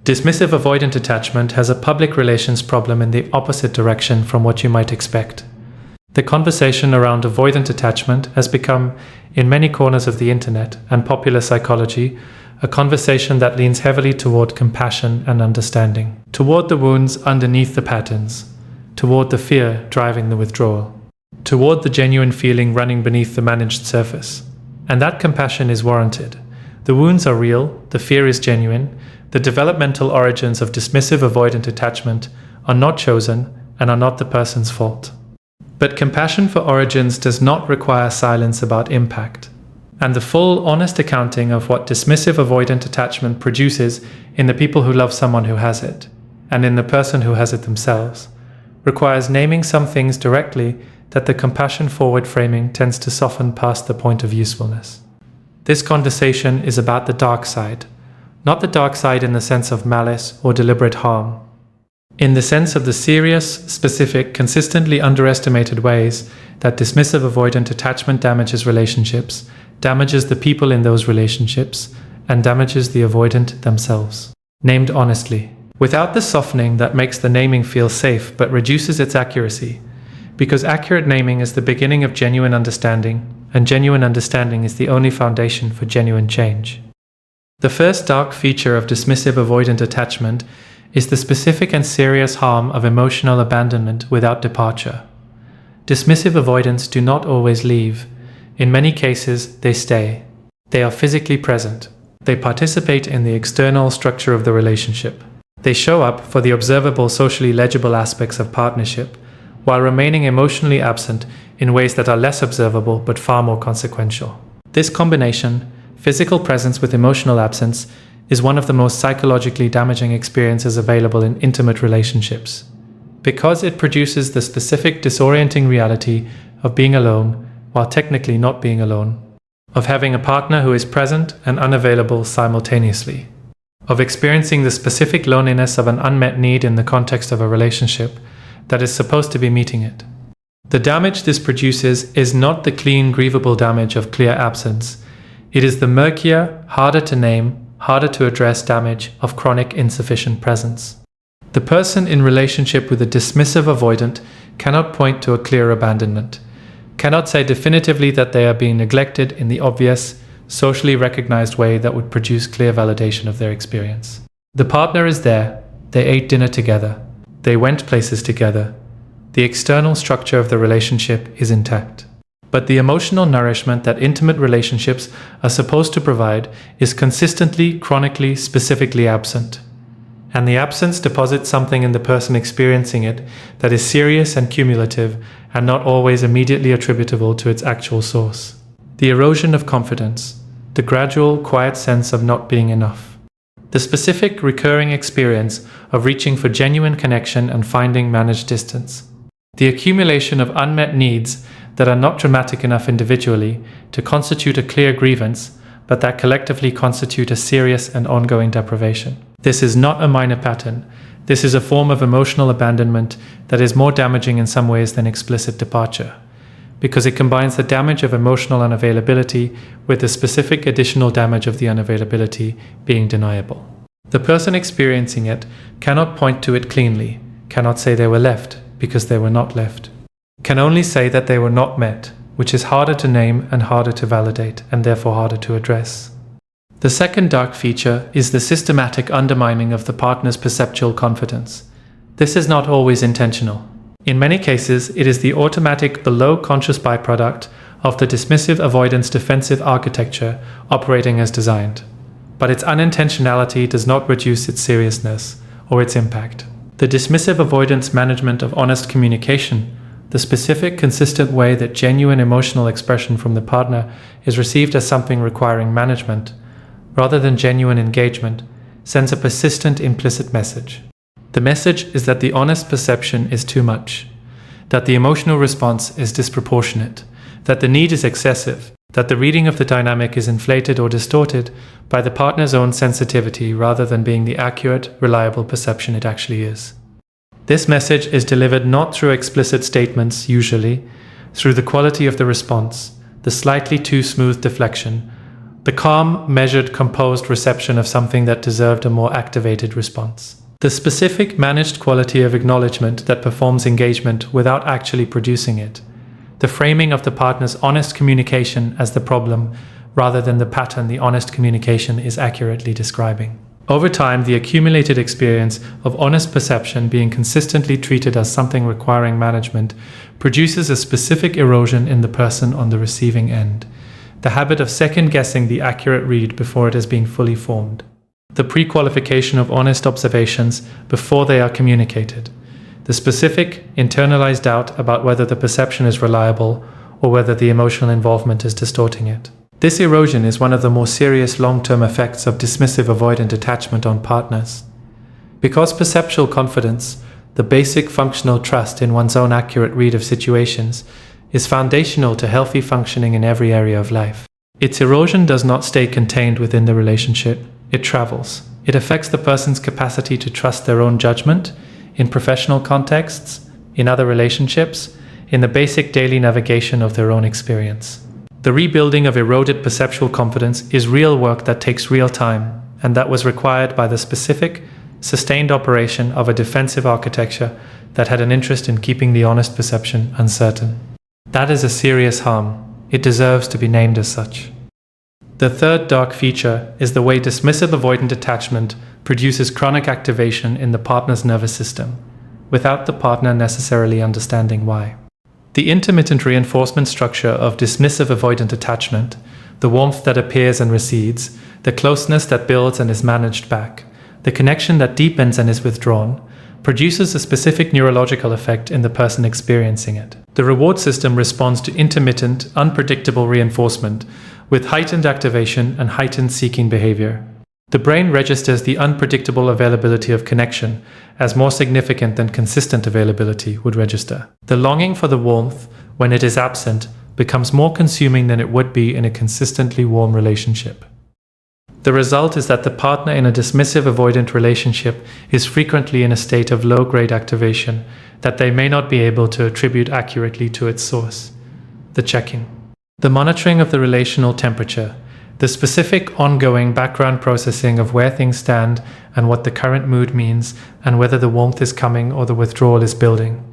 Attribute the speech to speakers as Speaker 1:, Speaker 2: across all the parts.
Speaker 1: Dismissive avoidant attachment has a public relations problem in the opposite direction from what you might expect. The conversation around avoidant attachment has become, in many corners of the internet and popular psychology, a conversation that leans heavily toward compassion and understanding, toward the wounds underneath the patterns, toward the fear driving the withdrawal, toward the genuine feeling running beneath the managed surface. And that compassion is warranted. The wounds are real, the fear is genuine, the developmental origins of dismissive avoidant attachment are not chosen and are not the person's fault. But compassion for origins does not require silence about impact. And the full, honest accounting of what dismissive avoidant attachment produces in the people who love someone who has it, and in the person who has it themselves, requires naming some things directly that the compassion-forward framing tends to soften past the point of usefulness. This conversation is about the dark side, not the dark side in the sense of malice or deliberate harm, in the sense of the serious, specific, consistently underestimated ways that dismissive avoidant attachment damages relationships, damages the people in those relationships, and damages the avoidant themselves. Named honestly, without the softening that makes the naming feel safe but reduces its accuracy, because accurate naming is the beginning of genuine understanding, and genuine understanding is the only foundation for genuine change. The first dark feature of dismissive avoidant attachment is the specific and serious harm of emotional abandonment without departure. Dismissive avoidants do not always leave. In many cases, they stay. They are physically present. They participate in the external structure of the relationship. They show up for the observable, socially legible aspects of partnership, while remaining emotionally absent in ways that are less observable but far more consequential. This combination, physical presence with emotional absence, is one of the most psychologically damaging experiences available in intimate relationships, because it produces the specific disorienting reality of being alone while technically not being alone, of having a partner who is present and unavailable simultaneously, of experiencing the specific loneliness of an unmet need in the context of a relationship that is supposed to be meeting it. The damage this produces is not the clean, grievable damage of clear absence. It is the murkier, harder to name, harder to address damage of chronic insufficient presence. The person in relationship with a dismissive avoidant cannot point to a clear abandonment, cannot say definitively that they are being neglected in the obvious, socially recognized way that would produce clear validation of their experience. The partner is there, they ate dinner together, they went places together. The external structure of the relationship is intact. But the emotional nourishment that intimate relationships are supposed to provide is consistently, chronically, specifically absent. And the absence deposits something in the person experiencing it that is serious and cumulative and not always immediately attributable to its actual source. The erosion of confidence, the gradual, quiet sense of not being enough. The specific, recurring experience of reaching for genuine connection and finding managed distance. The accumulation of unmet needs that are not dramatic enough individually to constitute a clear grievance, but that collectively constitute a serious and ongoing deprivation. This is not a minor pattern. This is a form of emotional abandonment that is more damaging in some ways than explicit departure, because it combines the damage of emotional unavailability with the specific additional damage of the unavailability being deniable. The person experiencing it cannot point to it cleanly, cannot say they were left because they were not left, can only say that they were not met, which is harder to name and harder to validate, and therefore harder to address. The second dark feature is the systematic undermining of the partner's perceptual confidence. This is not always intentional. In many cases, it is the automatic below-conscious byproduct of the dismissive avoidance defensive architecture operating as designed. But its unintentionality does not reduce its seriousness or its impact. The dismissive avoidance management of honest communication, the specific, consistent way that genuine emotional expression from the partner is received as something requiring management, rather than genuine engagement, sends a persistent implicit message. The message is that the honest perception is too much, that the emotional response is disproportionate, that the need is excessive, that the reading of the dynamic is inflated or distorted by the partner's own sensitivity rather than being the accurate, reliable perception it actually is. This message is delivered not through explicit statements, usually, through the quality of the response, the slightly too smooth deflection, The calm, measured, composed reception of something that deserved a more activated response. The specific, managed quality of acknowledgement that performs engagement without actually producing it. The framing of the partner's honest communication as the problem, rather than the pattern the honest communication is accurately describing. Over time, the accumulated experience of honest perception being consistently treated as something requiring management produces a specific erosion in the person on the receiving end. The habit of second-guessing the accurate read before it has been fully formed. The pre-qualification of honest observations before they are communicated. The specific, internalized doubt about whether the perception is reliable or whether the emotional involvement is distorting it. This erosion is one of the more serious long-term effects of dismissive avoidant attachment on partners. Because perceptual confidence, the basic functional trust in one's own accurate read of situations, is foundational to healthy functioning in every area of life. Its erosion does not stay contained within the relationship, it travels. It affects the person's capacity to trust their own judgment, in professional contexts, in other relationships, in the basic daily navigation of their own experience. The rebuilding of eroded perceptual confidence is real work that takes real time, and that was required by the specific, sustained operation of a defensive architecture that had an interest in keeping the honest perception uncertain. That is a serious harm. It deserves to be named as such. The third dark feature is the way dismissive avoidant attachment produces chronic activation in the partner's nervous system, without the partner necessarily understanding why. The intermittent reinforcement structure of dismissive avoidant attachment, the warmth that appears and recedes, the closeness that builds and is managed back, the connection that deepens and is withdrawn, produces a specific neurological effect in the person experiencing it. The reward system responds to intermittent, unpredictable reinforcement with heightened activation and heightened seeking behavior. The brain registers the unpredictable availability of connection as more significant than consistent availability would register. The longing for the warmth, when it is absent, becomes more consuming than it would be in a consistently warm relationship. The result is that the partner in a dismissive avoidant relationship is frequently in a state of low-grade activation that they may not be able to attribute accurately to its source. The checking. The monitoring of the relational temperature. The specific ongoing background processing of where things stand and what the current mood means and whether the warmth is coming or the withdrawal is building.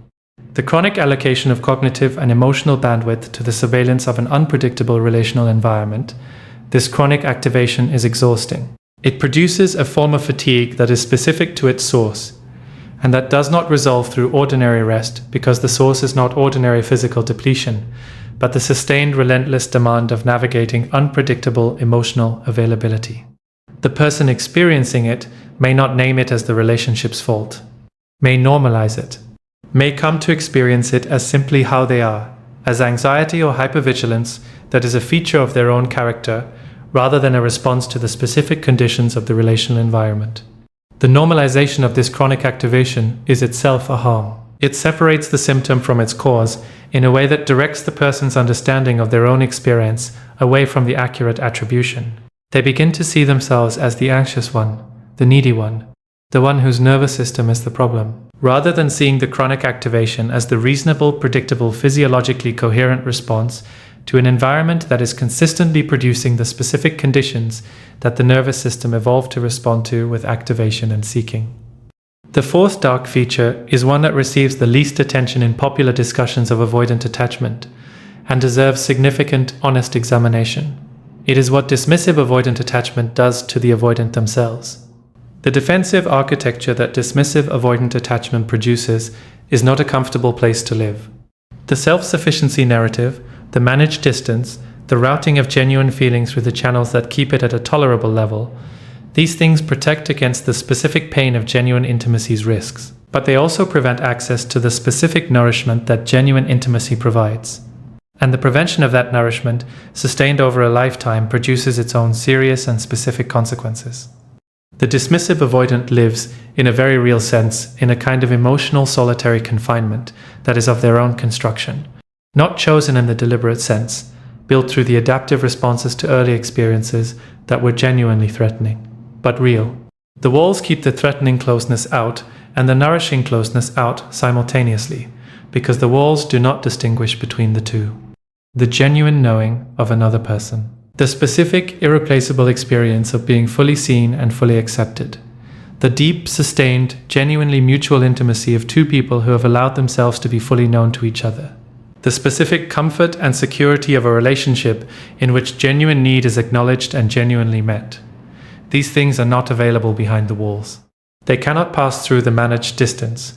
Speaker 1: The chronic allocation of cognitive and emotional bandwidth to the surveillance of an unpredictable relational environment. This chronic activation is exhausting. It produces a form of fatigue that is specific to its source and that does not resolve through ordinary rest because the source is not ordinary physical depletion, but the sustained relentless demand of navigating unpredictable emotional availability. The person experiencing it may not name it as the relationship's fault, may normalize it, may come to experience it as simply how they are, as anxiety or hypervigilance that is a feature of their own character rather than a response to the specific conditions of the relational environment. The normalization of this chronic activation is itself a harm. It separates the symptom from its cause in a way that directs the person's understanding of their own experience away from the accurate attribution. They begin to see themselves as the anxious one, the needy one, the one whose nervous system is the problem, rather than seeing the chronic activation as the reasonable, predictable, physiologically coherent response to an environment that is consistently producing the specific conditions that the nervous system evolved to respond to with activation and seeking. The fourth dark feature is one that receives the least attention in popular discussions of avoidant attachment and deserves significant, honest examination. It is what dismissive avoidant attachment does to the avoidant themselves. The defensive architecture that dismissive avoidant attachment produces is not a comfortable place to live. The self-sufficiency narrative, the managed distance, the routing of genuine feelings through the channels that keep it at a tolerable level, these things protect against the specific pain of genuine intimacy's risks, but they also prevent access to the specific nourishment that genuine intimacy provides. And the prevention of that nourishment, sustained over a lifetime, produces its own serious and specific consequences. The dismissive avoidant lives, in a very real sense, in a kind of emotional solitary confinement that is of their own construction, not chosen in the deliberate sense, built through the adaptive responses to early experiences that were genuinely threatening, but real. The walls keep the threatening closeness out and the nourishing closeness out simultaneously, because the walls do not distinguish between the two. The genuine knowing of another person. The specific, irreplaceable experience of being fully seen and fully accepted. The deep, sustained, genuinely mutual intimacy of two people who have allowed themselves to be fully known to each other. The specific comfort and security of a relationship in which genuine need is acknowledged and genuinely met. These things are not available behind the walls. They cannot pass through the managed distance.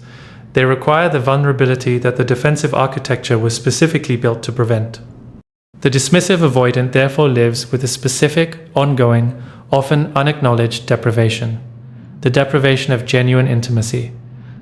Speaker 1: They require the vulnerability that the defensive architecture was specifically built to prevent. The dismissive avoidant therefore lives with a specific, ongoing, often unacknowledged deprivation. The deprivation of genuine intimacy.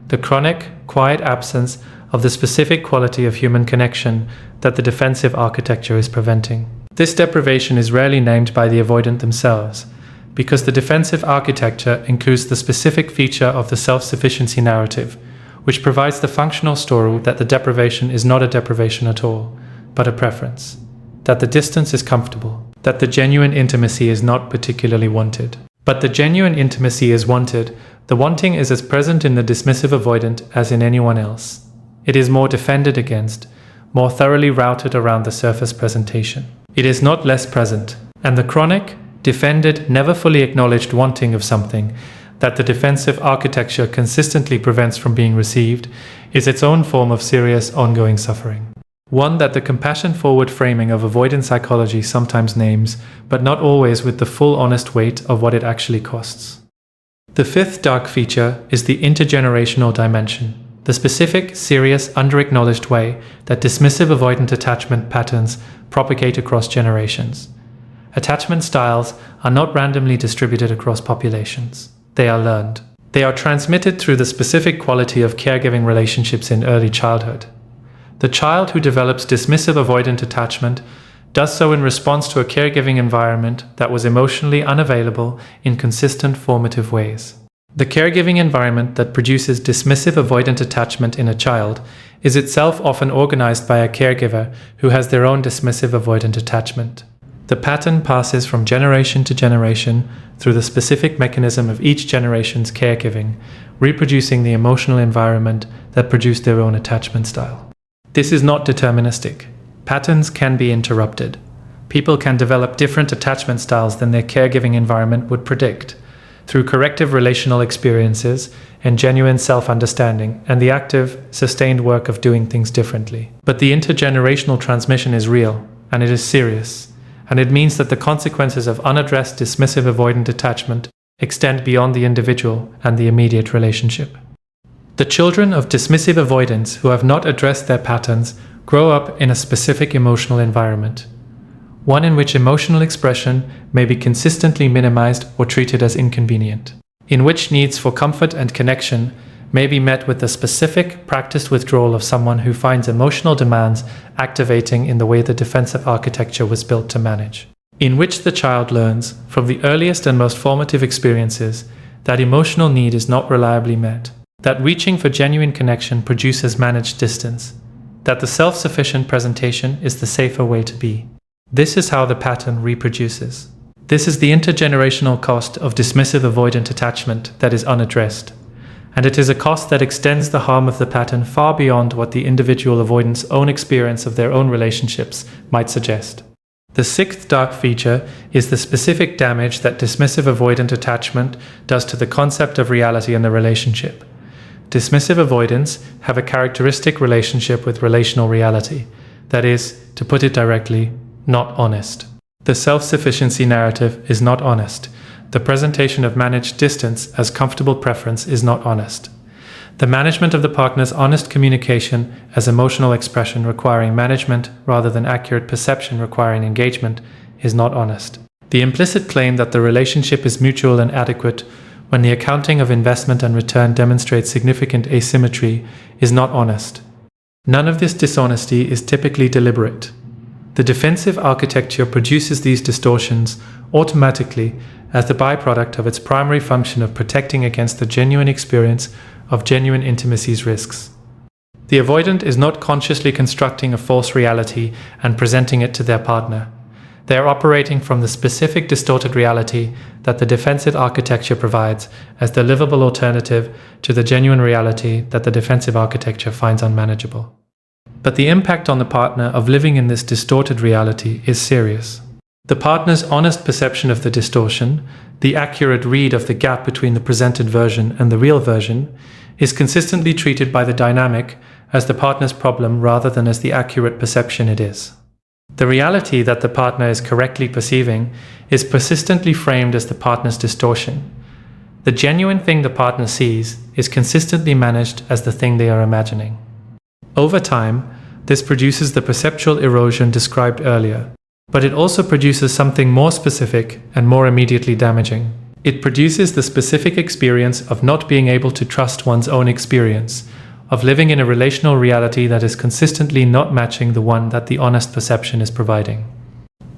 Speaker 1: The chronic, quiet absence of the specific quality of human connection that the defensive architecture is preventing. This deprivation is rarely named by the avoidant themselves, because the defensive architecture includes the specific feature of the self-sufficiency narrative, which provides the functional story that the deprivation is not a deprivation at all, but a preference. That the distance is comfortable, that the genuine intimacy is not particularly wanted. But the genuine intimacy is wanted. The wanting is as present in the dismissive avoidant as in anyone else. It is more defended against, more thoroughly routed around the surface presentation. It is not less present, and the chronic, defended, never fully acknowledged wanting of something that the defensive architecture consistently prevents from being received is its own form of serious, ongoing suffering. One that the compassion-forward framing of avoidant psychology sometimes names, but not always with the full honest weight of what it actually costs. The fifth dark feature is the intergenerational dimension, the specific, serious, under-acknowledged way that dismissive avoidant attachment patterns propagate across generations. Attachment styles are not randomly distributed across populations. They are learned. They are transmitted through the specific quality of caregiving relationships in early childhood. The child who develops dismissive avoidant attachment does so in response to a caregiving environment that was emotionally unavailable in consistent formative ways. The caregiving environment that produces dismissive avoidant attachment in a child is itself often organized by a caregiver who has their own dismissive avoidant attachment. The pattern passes from generation to generation through the specific mechanism of each generation's caregiving, reproducing the emotional environment that produced their own attachment style. This is not deterministic. Patterns can be interrupted. People can develop different attachment styles than their caregiving environment would predict, through corrective relational experiences and genuine self-understanding and the active, sustained work of doing things differently. But the intergenerational transmission is real, and it is serious. And it means that the consequences of unaddressed dismissive avoidant attachment extend beyond the individual and the immediate relationship. The children of dismissive avoidants who have not addressed their patterns grow up in a specific emotional environment, one in which emotional expression may be consistently minimized or treated as inconvenient, in which needs for comfort and connection may be met with the specific, practiced withdrawal of someone who finds emotional demands activating in the way the defensive architecture was built to manage. In which the child learns, from the earliest and most formative experiences, that emotional need is not reliably met, that reaching for genuine connection produces managed distance, that the self-sufficient presentation is the safer way to be. This is how the pattern reproduces. This is the intergenerational cost of dismissive avoidant attachment that is unaddressed. And it is a cost that extends the harm of the pattern far beyond what the individual avoidant's own experience of their own relationships might suggest. The sixth dark feature is the specific damage that dismissive avoidant attachment does to the concept of reality in the relationship. Dismissive avoidants have a characteristic relationship with relational reality, that is, to put it directly, not honest. The self-sufficiency narrative is not honest. The presentation of managed distance as comfortable preference is not honest. The management of the partner's honest communication as emotional expression requiring management rather than accurate perception requiring engagement is not honest. The implicit claim that the relationship is mutual and adequate when the accounting of investment and return demonstrates significant asymmetry is not honest. None of this dishonesty is typically deliberate. The defensive architecture produces these distortions automatically as the byproduct of its primary function of protecting against the genuine experience of genuine intimacy's risks. The avoidant is not consciously constructing a false reality and presenting it to their partner. They are operating from the specific distorted reality that the defensive architecture provides as the livable alternative to the genuine reality that the defensive architecture finds unmanageable. But the impact on the partner of living in this distorted reality is serious. The partner's honest perception of the distortion, the accurate read of the gap between the presented version and the real version, is consistently treated by the dynamic as the partner's problem rather than as the accurate perception it is. The reality that the partner is correctly perceiving is persistently framed as the partner's distortion. The genuine thing the partner sees is consistently managed as the thing they are imagining. Over time, this produces the perceptual erosion described earlier, but it also produces something more specific and more immediately damaging. It produces the specific experience of not being able to trust one's own experience, of living in a relational reality that is consistently not matching the one that the honest perception is providing,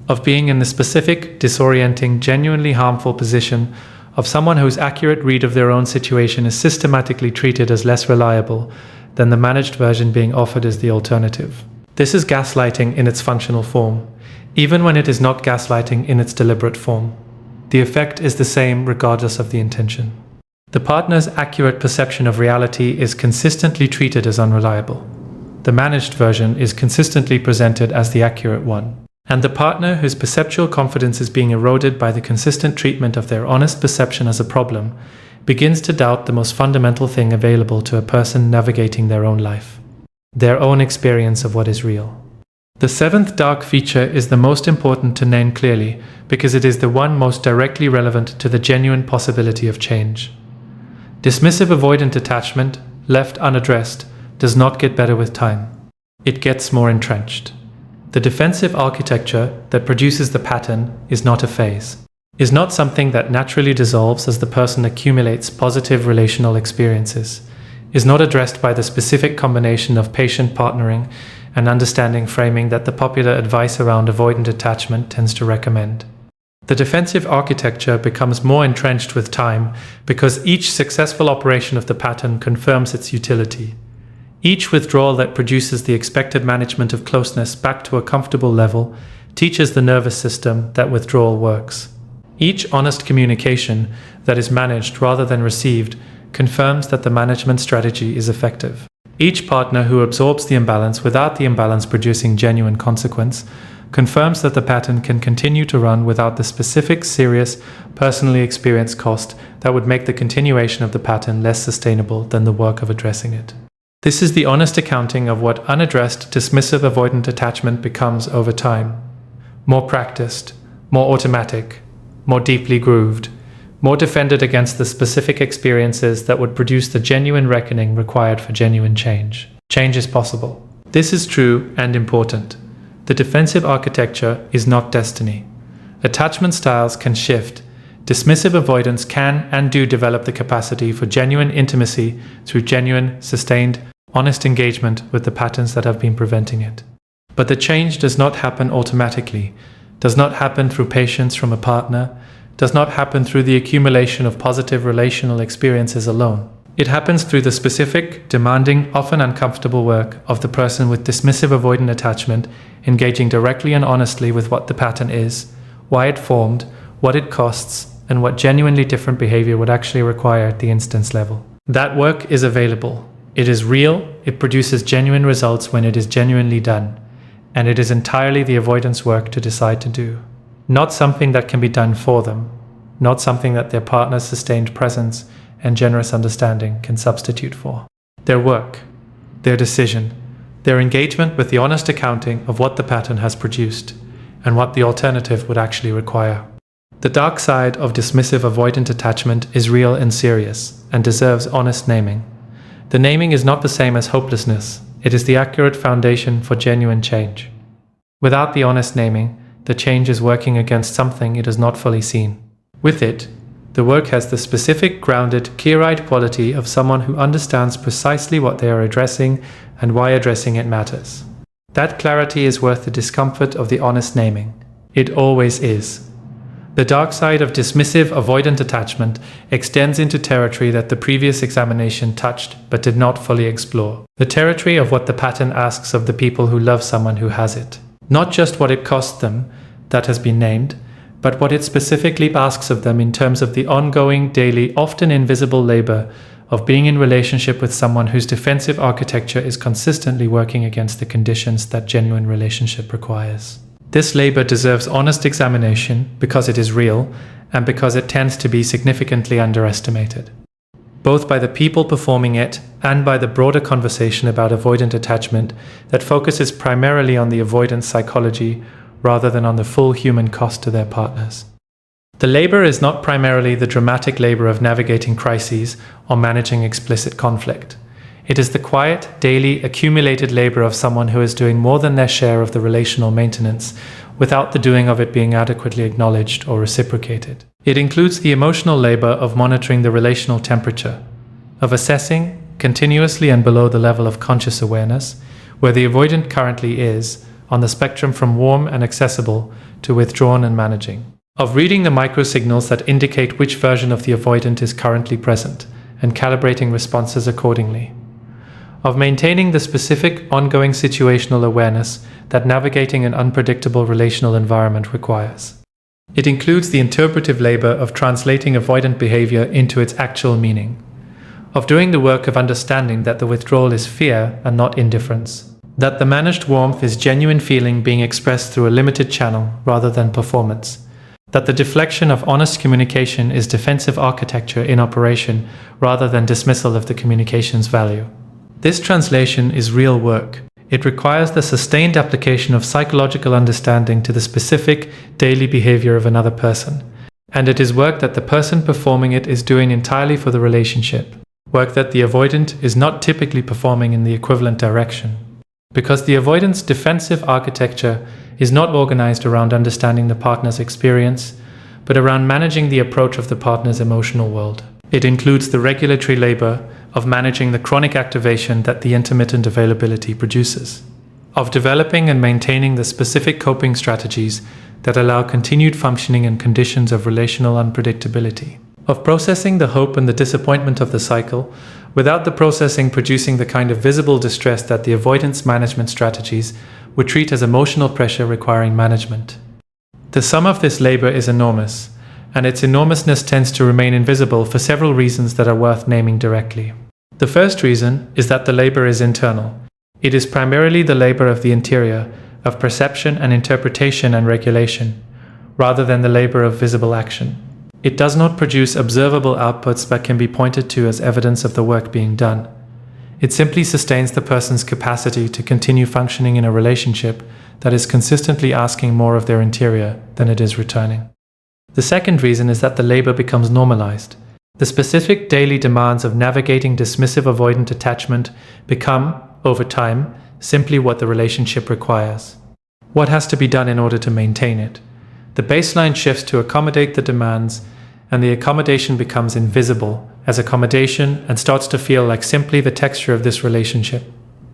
Speaker 1: of being in the specific, disorienting, genuinely harmful position of someone whose accurate read of their own situation is systematically treated as less reliable than the managed version being offered as the alternative. This is gaslighting in its functional form, even when it is not gaslighting in its deliberate form. The effect is the same regardless of the intention. The partner's accurate perception of reality is consistently treated as unreliable. The managed version is consistently presented as the accurate one. And the partner whose perceptual confidence is being eroded by the consistent treatment of their honest perception as a problem begins to doubt the most fundamental thing available to a person navigating their own life, their own experience of what is real. The seventh dark feature is the most important to name clearly because it is the one most directly relevant to the genuine possibility of change. Dismissive avoidant attachment, left unaddressed, does not get better with time. It gets more entrenched. The defensive architecture that produces the pattern is not a phase, is not something that naturally dissolves as the person accumulates positive relational experiences, is not addressed by the specific combination of patient partnering and understanding framing that the popular advice around avoidant attachment tends to recommend. The defensive architecture becomes more entrenched with time because each successful operation of the pattern confirms its utility. Each withdrawal that produces the expected management of closeness back to a comfortable level teaches the nervous system that withdrawal works. Each honest communication that is managed rather than received confirms that the management strategy is effective. Each partner who absorbs the imbalance without the imbalance producing genuine consequence confirms that the pattern can continue to run without the specific, serious, personally experienced cost that would make the continuation of the pattern less sustainable than the work of addressing it. This is the honest accounting of what unaddressed, dismissive avoidant attachment becomes over time. More practiced, more automatic, more deeply grooved, more defended against the specific experiences that would produce the genuine reckoning required for genuine change. Change is possible. This is true and important. The defensive architecture is not destiny. Attachment styles can shift. Dismissive avoidance can and do develop the capacity for genuine intimacy through genuine, sustained, honest engagement with the patterns that have been preventing it. But the change does not happen automatically, does not happen through patience from a partner, does not happen through the accumulation of positive relational experiences alone. It happens through the specific, demanding, often uncomfortable work of the person with dismissive avoidant attachment, engaging directly and honestly with what the pattern is, why it formed, what it costs, and what genuinely different behavior would actually require at the instance level. That work is available. It is real, it produces genuine results when it is genuinely done, and it is entirely the avoidance work to decide to do. Not something that can be done for them, not something that their partner's sustained presence and generous understanding can substitute for. Their work, their decision, their engagement with the honest accounting of what the pattern has produced and what the alternative would actually require. The dark side of dismissive avoidant attachment is real and serious and deserves honest naming. The naming is not the same as hopelessness. It is the accurate foundation for genuine change. Without the honest naming, the change is working against something it has not fully seen. With it, the work has the specific, grounded, clear-eyed quality of someone who understands precisely what they are addressing and why addressing it matters. That clarity is worth the discomfort of the honest naming. It always is. The dark side of dismissive, avoidant attachment extends into territory that the previous examination touched but did not fully explore. The territory of what the pattern asks of the people who love someone who has it. Not just what it cost them, that has been named, but what it specifically asks of them in terms of the ongoing, daily, often invisible labor of being in relationship with someone whose defensive architecture is consistently working against the conditions that genuine relationship requires. This labor deserves honest examination because it is real and because it tends to be significantly underestimated, both by the people performing it and by the broader conversation about avoidant attachment that focuses primarily on the avoidance psychology rather than on the full human cost to their partners. The labor is not primarily the dramatic labor of navigating crises or managing explicit conflict. It is the quiet, daily, accumulated labor of someone who is doing more than their share of the relational maintenance without the doing of it being adequately acknowledged or reciprocated. It includes the emotional labor of monitoring the relational temperature, of assessing, continuously and below the level of conscious awareness, where the avoidant currently is, on the spectrum from warm and accessible to withdrawn and managing, of reading the microsignals that indicate which version of the avoidant is currently present, and calibrating responses accordingly, of maintaining the specific ongoing situational awareness that navigating an unpredictable relational environment requires. It includes the interpretive labor of translating avoidant behavior into its actual meaning, of doing the work of understanding that the withdrawal is fear and not indifference, that the managed warmth is genuine feeling being expressed through a limited channel rather than performance, that the deflection of honest communication is defensive architecture in operation rather than dismissal of the communication's value. This translation is real work. It requires the sustained application of psychological understanding to the specific daily behavior of another person. And it is work that the person performing it is doing entirely for the relationship, work that the avoidant is not typically performing in the equivalent direction. Because the avoidant's defensive architecture is not organized around understanding the partner's experience, but around managing the approach of the partner's emotional world. It includes the regulatory labor of managing the chronic activation that the intermittent availability produces, of developing and maintaining the specific coping strategies that allow continued functioning in conditions of relational unpredictability, of processing the hope and the disappointment of the cycle without the processing producing the kind of visible distress that the avoidance management strategies would treat as emotional pressure requiring management. The sum of this labor is enormous, and its enormousness tends to remain invisible for several reasons that are worth naming directly. The first reason is that the labor is internal. It is primarily the labor of the interior, of perception and interpretation and regulation, rather than the labor of visible action. It does not produce observable outputs that can be pointed to as evidence of the work being done. It simply sustains the person's capacity to continue functioning in a relationship that is consistently asking more of their interior than it is returning. The second reason is that the labor becomes normalized. The specific daily demands of navigating dismissive avoidant attachment become, over time, simply what the relationship requires. What has to be done in order to maintain it? The baseline shifts to accommodate the demands, and the accommodation becomes invisible as accommodation and starts to feel like simply the texture of this relationship,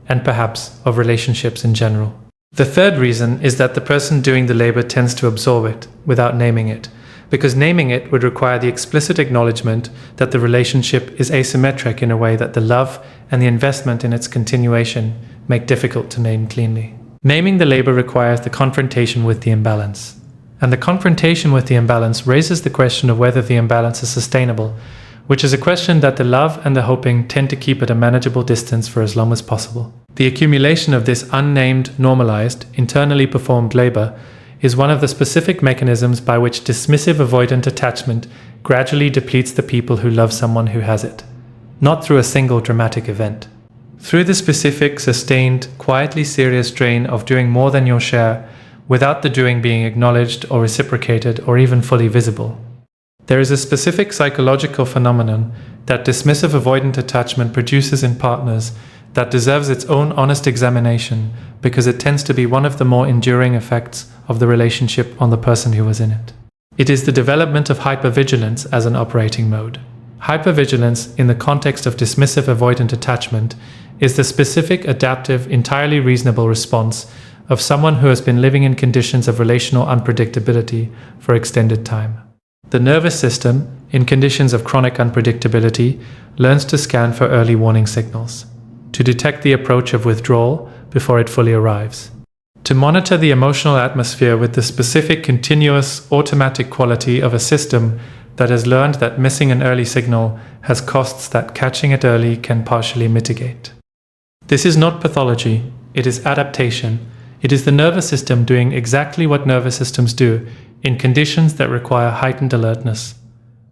Speaker 1: and perhaps of relationships in general. The third reason is that the person doing the labor tends to absorb it without naming it, because naming it would require the explicit acknowledgement that the relationship is asymmetric in a way that the love and the investment in its continuation make difficult to name cleanly. Naming the labor requires the confrontation with the imbalance. And the confrontation with the imbalance raises the question of whether the imbalance is sustainable, which is a question that the love and the hoping tend to keep at a manageable distance for as long as possible. The accumulation of this unnamed, normalized, internally performed labor is one of the specific mechanisms by which dismissive avoidant attachment gradually depletes the people who love someone who has it, not through a single dramatic event. Through the specific, sustained, quietly serious drain of doing more than your share without the doing being acknowledged or reciprocated or even fully visible. There is a specific psychological phenomenon that dismissive avoidant attachment produces in partners that deserves its own honest examination because it tends to be one of the more enduring effects of the relationship on the person who was in it. It is the development of hypervigilance as an operating mode. Hypervigilance, in the context of dismissive avoidant attachment, is the specific, adaptive, entirely reasonable response of someone who has been living in conditions of relational unpredictability for extended time. The nervous system, in conditions of chronic unpredictability, learns to scan for early warning signals, to detect the approach of withdrawal before it fully arrives, to monitor the emotional atmosphere with the specific continuous automatic quality of a system that has learned that missing an early signal has costs that catching it early can partially mitigate. This is not pathology, it is adaptation. It is the nervous system doing exactly what nervous systems do in conditions that require heightened alertness,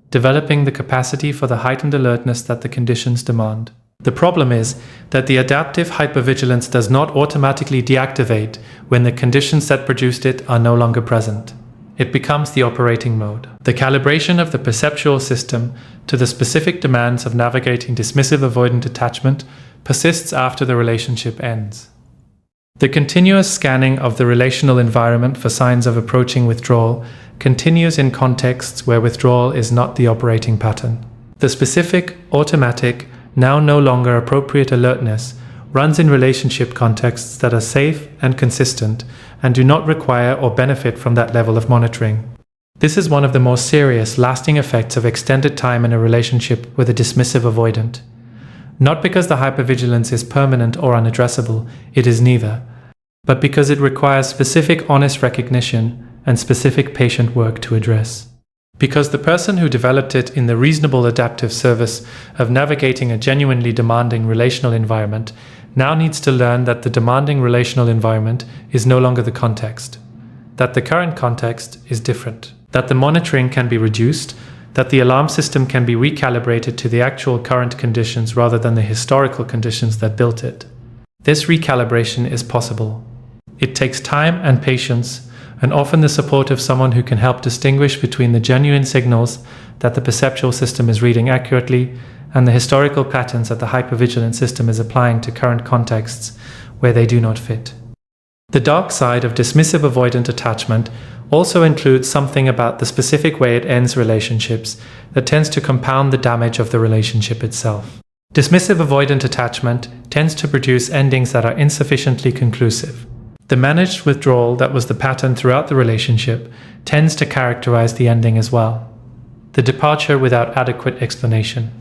Speaker 1: developing the capacity for the heightened alertness that the conditions demand. The problem is that the adaptive hypervigilance does not automatically deactivate when the conditions that produced it are no longer present. It becomes the operating mode. The calibration of the perceptual system to the specific demands of navigating dismissive avoidant attachment persists after the relationship ends. The continuous scanning of the relational environment for signs of approaching withdrawal continues in contexts where withdrawal is not the operating pattern. The specific, automatic, now no longer appropriate alertness runs in relationship contexts that are safe and consistent and do not require or benefit from that level of monitoring. This is one of the more serious, lasting effects of extended time in a relationship with a dismissive avoidant. Not because the hypervigilance is permanent or unaddressable, it is neither, but because it requires specific honest recognition and specific patient work to address. Because the person who developed it in the reasonable adaptive service of navigating a genuinely demanding relational environment now needs to learn that the demanding relational environment is no longer the context, that the current context is different, that the monitoring can be reduced, that the alarm system can be recalibrated to the actual current conditions rather than the historical conditions that built it. This recalibration is possible. It takes time and patience, and often the support of someone who can help distinguish between the genuine signals that the perceptual system is reading accurately and the historical patterns that the hypervigilant system is applying to current contexts where they do not fit. The dark side of dismissive avoidant attachment also includes something about the specific way it ends relationships that tends to compound the damage of the relationship itself. Dismissive avoidant attachment tends to produce endings that are insufficiently conclusive. The managed withdrawal that was the pattern throughout the relationship tends to characterize the ending as well. The departure without adequate explanation.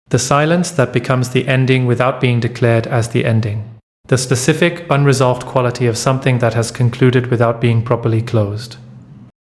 Speaker 1: The silence that becomes the ending without being declared as the ending. The specific, unresolved quality of something that has concluded without being properly closed.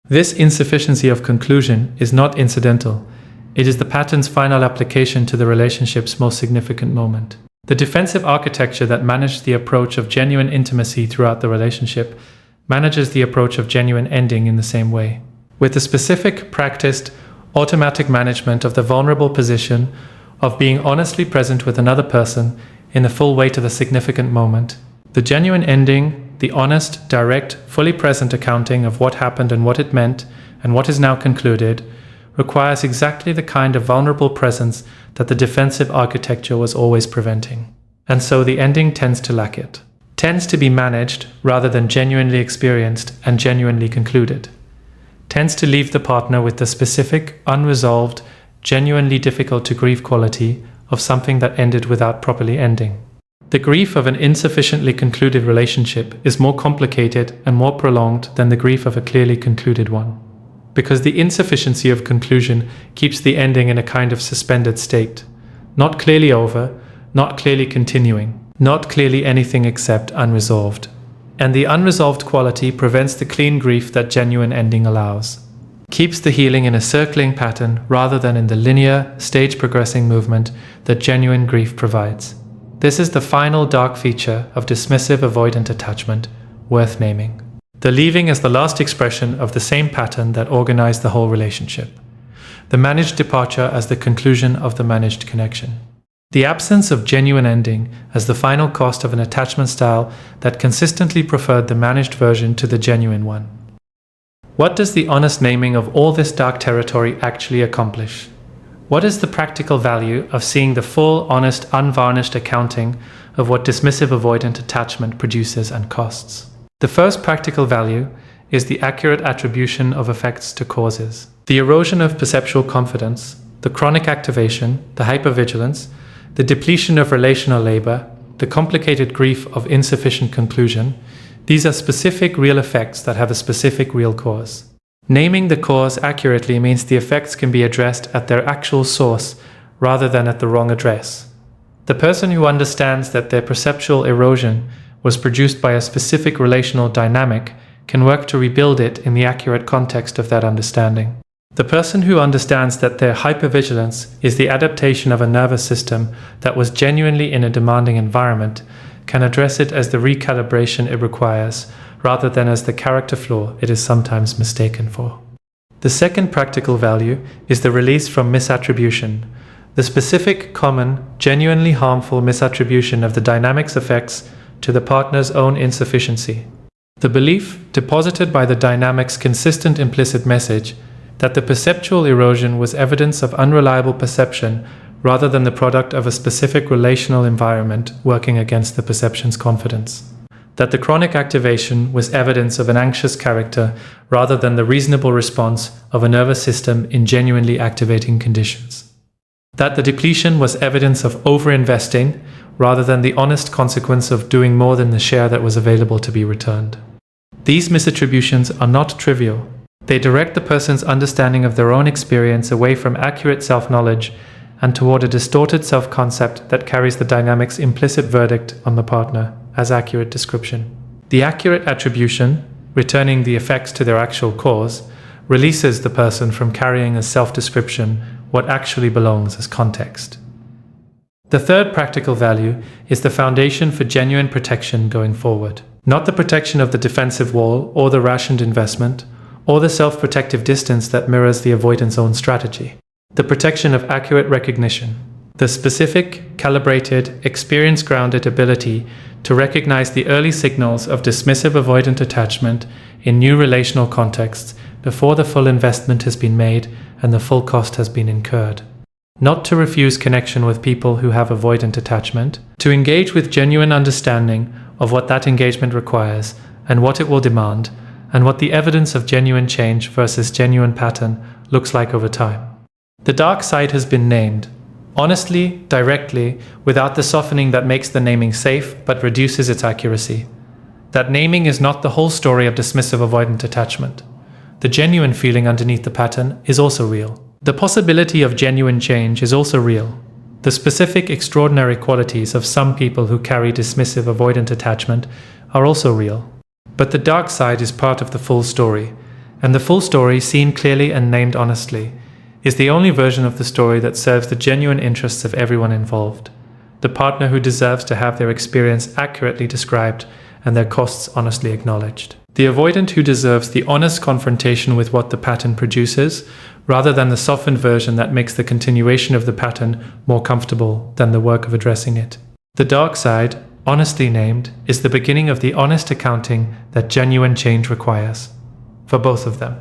Speaker 1: This insufficiency of conclusion is not incidental. It is the pattern's final application to the relationship's most significant moment. The defensive architecture that managed the approach of genuine intimacy throughout the relationship manages the approach of genuine ending in the same way. With the specific, practiced, automatic management of the vulnerable position of being honestly present with another person in the full weight of a significant moment, the genuine ending, the honest, direct, fully present accounting of what happened and what it meant and what is now concluded, requires exactly the kind of vulnerable presence that the defensive architecture was always preventing. And so the ending tends to lack it. Tends to be managed rather than genuinely experienced and genuinely concluded. Tends to leave the partner with the specific, unresolved, genuinely difficult to grieve quality of something that ended without properly ending. The grief of an insufficiently concluded relationship is more complicated and more prolonged than the grief of a clearly concluded one. Because the insufficiency of conclusion keeps the ending in a kind of suspended state, not clearly over, not clearly continuing, not clearly anything except unresolved. And the unresolved quality prevents the clean grief that genuine ending allows, keeps the healing in a circling pattern rather than in the linear, stage-progressing movement that genuine grief provides. This is the final dark feature of dismissive avoidant attachment, worth naming. The leaving is the last expression of the same pattern that organized the whole relationship. The managed departure as the conclusion of the managed connection. The absence of genuine ending as the final cost of an attachment style that consistently preferred the managed version to the genuine one. What does the honest naming of all this dark territory actually accomplish? What is the practical value of seeing the full, honest, unvarnished accounting of what dismissive avoidant attachment produces and costs? The first practical value is the accurate attribution of effects to causes. The erosion of perceptual confidence, the chronic activation, the hypervigilance, the depletion of relational labor, the complicated grief of insufficient conclusion, these are specific real effects that have a specific real cause. Naming the cause accurately means the effects can be addressed at their actual source rather than at the wrong address. The person who understands that their perceptual erosion was produced by a specific relational dynamic can work to rebuild it in the accurate context of that understanding. The person who understands that their hypervigilance is the adaptation of a nervous system that was genuinely in a demanding environment can address it as the recalibration it requires, rather than as the character flaw it is sometimes mistaken for. The second practical value is the release from misattribution, the specific, common, genuinely harmful misattribution of the dynamics effects to the partner's own insufficiency. The belief, deposited by the dynamic's consistent implicit message, that the perceptual erosion was evidence of unreliable perception rather than the product of a specific relational environment working against the perception's confidence. That the chronic activation was evidence of an anxious character rather than the reasonable response of a nervous system in genuinely activating conditions. That the depletion was evidence of overinvesting rather than the honest consequence of doing more than the share that was available to be returned. These misattributions are not trivial. They direct the person's understanding of their own experience away from accurate self-knowledge and toward a distorted self-concept that carries the dynamic's implicit verdict on the partner as accurate description. The accurate attribution, returning the effects to their actual cause, releases the person from carrying as self-description what actually belongs as context. The third practical value is the foundation for genuine protection going forward. Not the protection of the defensive wall or the rationed investment, or the self-protective distance that mirrors the avoidant's own strategy. The protection of accurate recognition. The specific, calibrated, experience-grounded ability to recognize the early signals of dismissive avoidant attachment in new relational contexts before the full investment has been made and the full cost has been incurred. Not to refuse connection with people who have avoidant attachment, to engage with genuine understanding of what that engagement requires and what it will demand, and what the evidence of genuine change versus genuine pattern looks like over time. The dark side has been named, honestly, directly, without the softening that makes the naming safe but reduces its accuracy. That naming is not the whole story of dismissive avoidant attachment. The genuine feeling underneath the pattern is also real. The possibility of genuine change is also real. The specific extraordinary qualities of some people who carry dismissive avoidant attachment are also real. But the dark side is part of the full story, and the full story, seen clearly and named honestly, is the only version of the story that serves the genuine interests of everyone involved, the partner who deserves to have their experience accurately described and their costs honestly acknowledged, the avoidant who deserves the honest confrontation with what the pattern produces, rather than the softened version that makes the continuation of the pattern more comfortable than the work of addressing it. The dark side, honestly named, is the beginning of the honest accounting that genuine change requires, for both of them.